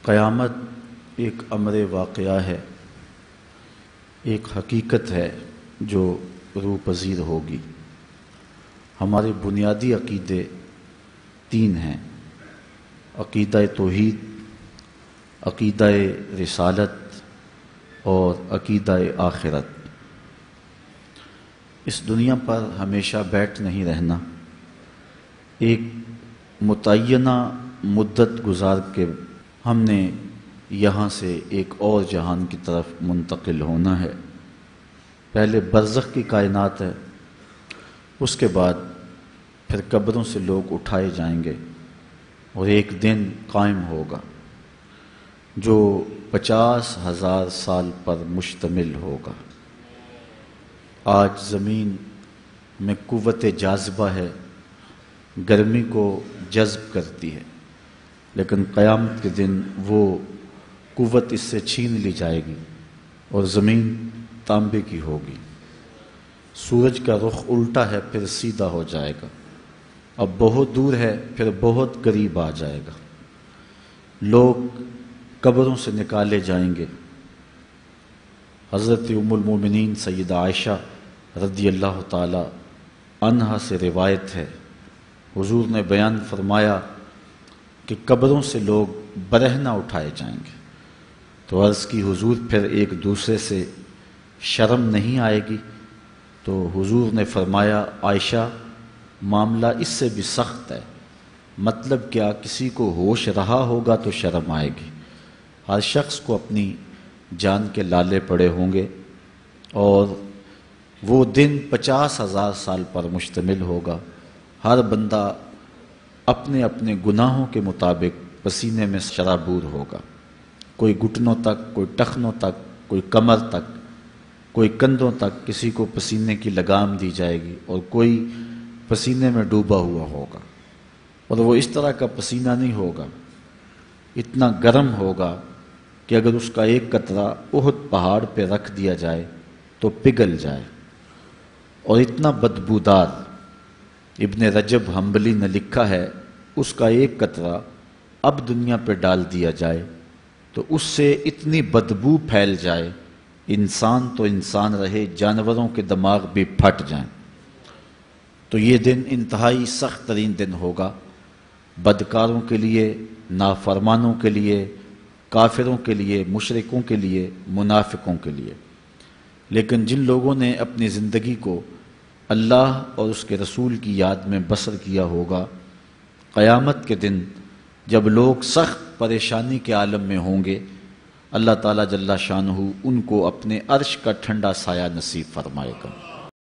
قیامت ایک امر واقعہ ہے، ایک حقیقت ہے جو روح پذیر ہوگی۔ ہمارے بنیادی عقیدے تین ہیں: عقیدہ توحید، عقیدہ رسالت اور عقیدہ آخرت۔ اس دنیا پر ہمیشہ بیٹھ نہیں رہنا، ایک متعینہ مدت گزار کے ہم نے یہاں سے ایک اور جہان کی طرف منتقل ہونا ہے۔ پہلے برزخ کی کائنات ہے، اس کے بعد پھر قبروں سے لوگ اٹھائے جائیں گے اور ایک دن قائم ہوگا جو 50,000 سال پر مشتمل ہوگا۔ آج زمین میں قوت جاذبہ ہے، گرمی کو جذب کرتی ہے، لیکن قیامت کے دن وہ قوت اس سے چھین لی جائے گی اور زمین تانبے کی ہوگی۔ سورج کا رخ الٹا ہے، پھر سیدھا ہو جائے گا، اب بہت دور ہے، پھر بہت قریب آ جائے گا۔ لوگ قبروں سے نکالے جائیں گے۔ حضرت ام المومنین سیدہ عائشہ رضی اللہ تعالی عنہا سے روایت ہے، حضور نے بیان فرمایا کہ قبروں سے لوگ برہنہ اٹھائے جائیں گے۔ تو عرض کی حضور پھر ایک دوسرے سے شرم نہیں آئے گی؟ تو حضور نے فرمایا عائشہ معاملہ اس سے بھی سخت ہے۔ مطلب کیا؟ کسی کو ہوش رہا ہوگا تو شرم آئے گی، ہر شخص کو اپنی جان کے لالے پڑے ہوں گے، اور وہ دن 50,000 سال پر مشتمل ہوگا۔ ہر بندہ اپنے اپنے گناہوں کے مطابق پسینے میں شرابور ہوگا، کوئی گھٹنوں تک، کوئی ٹخنوں تک، کوئی کمر تک، کوئی کندھوں تک کسی کو پسینے کی لگام دی جائے گی، اور کوئی پسینے میں ڈوبا ہوا ہوگا، اور وہ اس طرح کا پسینہ نہیں ہوگا، اتنا گرم ہوگا کہ اگر اس کا ایک قطرہ احد پہاڑ پہ رکھ دیا جائے تو پگھل جائے، اور اتنا بدبودار۔ ابن رجب حنبلی نے لکھا ہے اس کا ایک قطرہ اب دنیا پہ ڈال دیا جائے تو اس سے اتنی بدبو پھیل جائے، انسان تو انسان رہے، جانوروں کے دماغ بھی پھٹ جائیں۔ تو یہ دن انتہائی سخت ترین دن ہوگا، بدکاروں کے لیے، نافرمانوں کے لیے، کافروں کے لیے، مشرکوں کے لیے، منافقوں کے لیے۔ لیکن جن لوگوں نے اپنی زندگی کو اللہ اور اس کے رسول کی یاد میں بسر کیا ہوگا، قیامت کے دن جب لوگ سخت پریشانی کے عالم میں ہوں گے، اللہ تعالیٰ جل شانہ ان کو اپنے عرش کا ٹھنڈا سایہ نصیب فرمائے گا۔